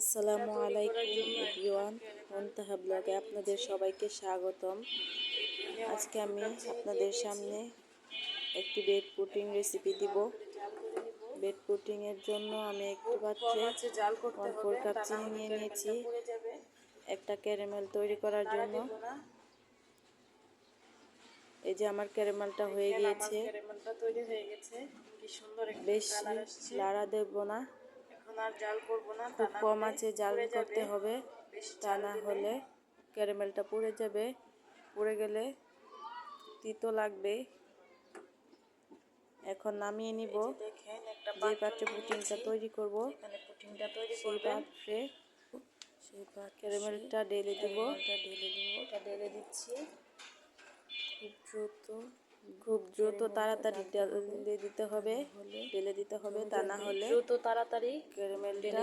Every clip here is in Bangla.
আসসালামু আলাইকুম এভরিওয়ান, মুনতাহা ব্লগে আপনাদের সবাইকে স্বাগতম। আজকে আমি আপনাদের সামনে একটি বেড পুডিং রেসিপি দিব। বেড পুডিংয়ের জন্য আমি একটি পাত্রে 1/4 কাপ চিনি নিয়ে নিয়েছি একটা ক্যারামেল তৈরি করার জন্য। এই যে আমার ক্যারামেলটা হয়ে গিয়েছে, বেশি লাড়া দেব না, খুব কম আঁচে জাল করতে হবে, তা না হলে ক্যারামেলটা পুড়ে যাবে। পুড়ে গেলে তিতো লাগবে। এখন নামিয়ে নিব। যে পাত্রে পুডিংটা তৈরি করব সেই পাত্রে ক্যারামেলটা ঢেলে দিব। ঢেলে দিচ্ছি খুব দ্রুত তাড়াতাড়ি ঢেলে দিতে হবে, তা না হলে তাড়াতাড়ি ক্যারামেলটা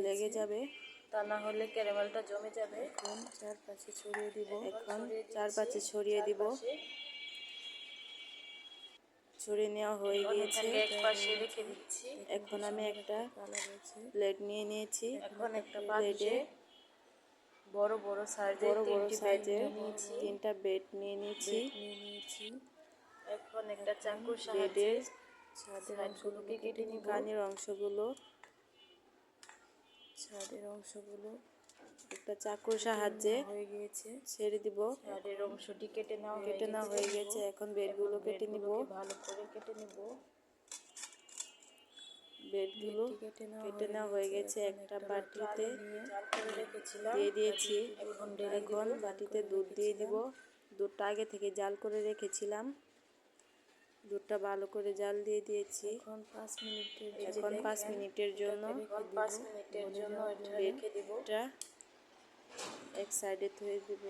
লেগে যাবে, তা না হলে ক্যারামেলটা জমে যাবে। এখন চারপাশে ছড়িয়ে দিব। ছড়িয়ে নেওয়া হয়ে গিয়েছে। এখন আমি একটা প্লেট নিয়ে নিয়েছি। এখন একটা প্লেটে বড় বড় সাইজের 3টা বেড নিয়ে নিয়েছি। এখন একটা চাকুর সাহায্যে সাইডগুলোকে কেটে নিব। কানের অংশগুলো একটা চাকুর সাহায্যে ছেড়ে দিব। সাইডের অংশটি কেটে নেওয়া হয়ে গেছে। এখন বেডগুলো কেটে নিব। ভালো করে কেটে নিব। বেডগুলো কেটে নেওয়া হয়ে গেছে। একটা বাটিতে দিয়ে দিয়েছি। এখন বাটিতে দুধ দিয়ে দিব। দুধটা আগে থেকে জাল করে রেখেছিলাম। দুধটা ভালো করে জাল দিয়ে দিয়েছি। এখন 5 মিনিটের জন্য বেডটা এক সাইডে ধুয়ে দিব,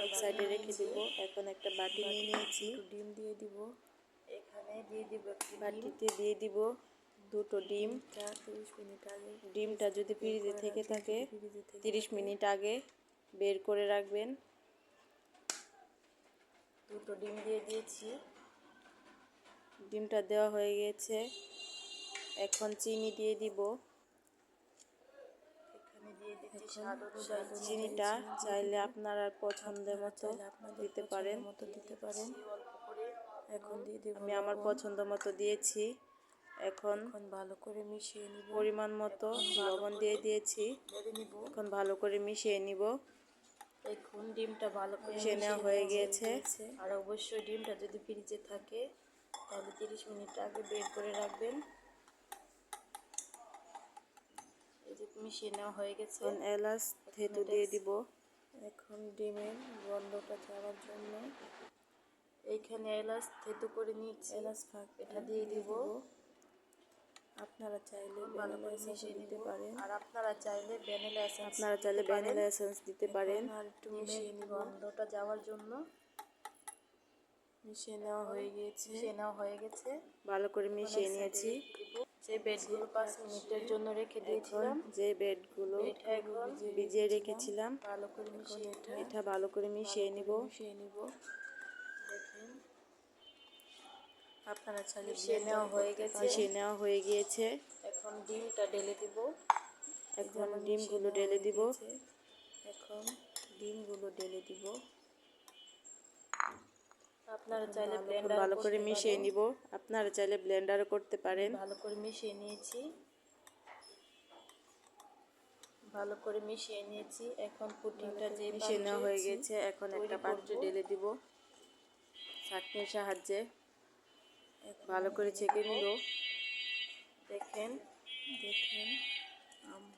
এক সাইডে রেখে দিব। এখন একটা বাটি নিয়ে নিয়েছি। ডিম দিয়ে দিব। এখানে বাটিতে দিয়ে দিব 2টো ডিম। ডিমটা যদি ফ্রিজে থেকে থাকে 30 মিনিট আগে বের করে রাখবেন। 2টো ডিম দিয়ে দিয়েছি। ডিমটা দেওয়া হয়ে গেছে। এখন চিনি দিয়ে দিব। চিনিটা চাইলে আপনারা পছন্দের মতো দিতে পারেন। এখন আমি আমার পছন্দ মতো দিয়েছি। এখন ভালো করে মিশিয়ে নিব। পরিমাণ মতো লবণ দিয়ে দিয়েছি। এখন ভালো করে মিশিয়ে নিব। এখন ডিমটা ভালো করে মিশিয়ে নেওয়া হয়ে গিয়েছে। আর অবশ্যই ডিমটা যদি ফ্রিজে থাকে তাহলে 30 মিনিট আগে বের করে রাখবেন। এই যে মিশিয়ে নেওয়া হয়ে গেছে। এখন এলাচ থেতো দিয়ে দিব। এখন ডিমের গন্ধটা যাওয়ার জন্য এইখানে এলাচ থেতো করে নিয়েছি। এটা দিয়ে দিব। আপনারা চাইলে ভ্যানিলা এসেন্স দিতে পারেন। আর আপনারা চাইলে ভ্যানিলা এসেন্স দিতে পারেন। আর একটু মিশিয়ে নিব। গন্ধটা যাওয়ার জন্য মিশিয়ে নেওয়া হয়ে গেছে। ভালো করে মিশিয়ে নিয়েছি। যে বেডগুলো 5 মিনিটের জন্য রেখে দিয়েছিলাম, ভিজিয়ে রেখেছিলাম, এটা ভালো করে মিশিয়ে নিব। দেখেন আপনারা চাইলে মিশিয়ে নেওয়া হয়ে গিয়েছে। এখন ডিমটা ঢেলে দিব। ডিমগুলো ঢেলে দিব। আপনারা চাইলে ভালো করে মিশিয়ে নিব। আপনারা চাইলে ব্লেন্ডারও করতে পারেন। ভালো করে মিশিয়ে নিয়েছি। এখন পুডিংটা যে মিশিয়ে নেওয়া হয়ে গেছে। এখন একটা পাত্রে ঢেলে দিব ছাঁকনির সাহায্যে। ভালো করে ছেঁকে নিব। দেখেন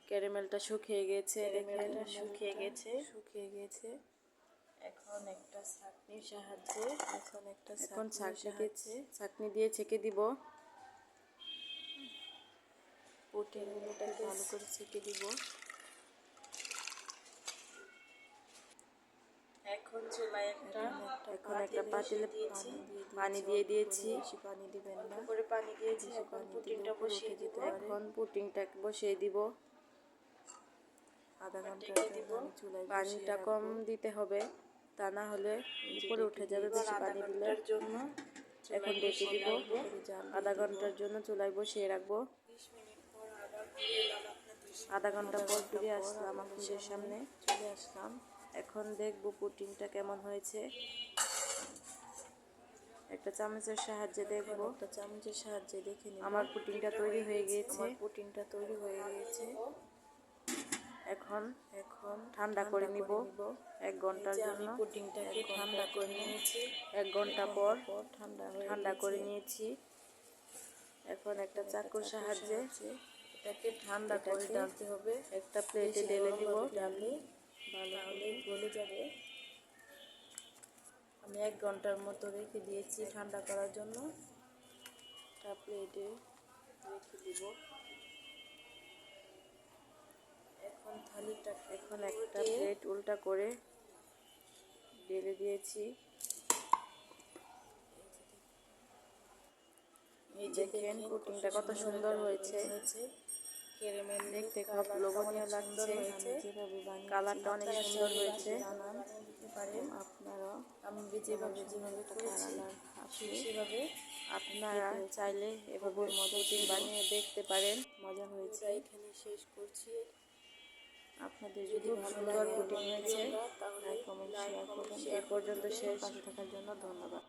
ক্যারামেলটা শুকিয়ে গেছে। এখন একটা ছাঁকনির সাহায্যে ছাঁকনি দিয়ে ছেঁকে দিব। পুডিংগুলোটাকে ভালো করে ছেঁকে দিব। এখন চুলায় একটা পাতিলে পানি দিয়ে দিয়েছি। পানি দিবেন না, করে পানি দিয়েছি। এখন পুডিংটা বসিয়ে দিব। বসিয়ে দিব। আধা ঘন্টার জন্য পানিটা কম দিতে হবে, তা না হলে উপরে উঠে যাবে বেশি পানি দিলে। এখন ঢেকে দিব। আধা ঘন্টার জন্য চুলায় বসিয়ে রাখবো। আধা ঘন্টা পর ফিরে আসলাম আপনাদের সামনে। চলে আসলাম, এখন দেখবো পুডিংটা কেমন হয়েছে। একটা চামচের সাহায্যে দেখবো, একটা চামচের সাহায্যে দেখে নিব। আমার পুডিংটা তৈরি হয়ে গিয়েছে। এখন ঠান্ডা করে নিব 1 ঘন্টার জন্য। আমি পুডিংটাকে ঠান্ডা করে নিয়েছি। 1 ঘন্টা পর ঠান্ডা করে নিয়েছি। এখন একটা চাকুর সাহায্যে এটাকে ঠান্ডা করে ঢালতে হবে। একটা প্লেটে ঢেলে দিব, ঢাললে ভালো গলে যাবে। আমি 1 ঘন্টার মতো রেখে দিয়েছি ঠান্ডা করার জন্য। একটা প্লেটে রেখে দিব। এখন একটা প্লেট উল্টা করে ঢেলে দিয়েছি। এই দেখেন পুডিংটা কত সুন্দর হয়েছে। দেখতে খুব লোভনীয় লাগছে। কালারটা অনেক সুন্দর হয়েছে। আপনারা আমি যেভাবে করেছি সেভাবে আপনারা চাইলে এভাবে পুডিং বানিয়ে দেখতে পারেন। মজা হয়েছে। এখানে শেষ করছি। আপনাদের যদি ভালো লাগে পুডিং হয়েছে, লাইক কমেন্ট শেয়ার করবেন। এই পর্যন্ত শেষ। পাশে থাকার জন্য ধন্যবাদ।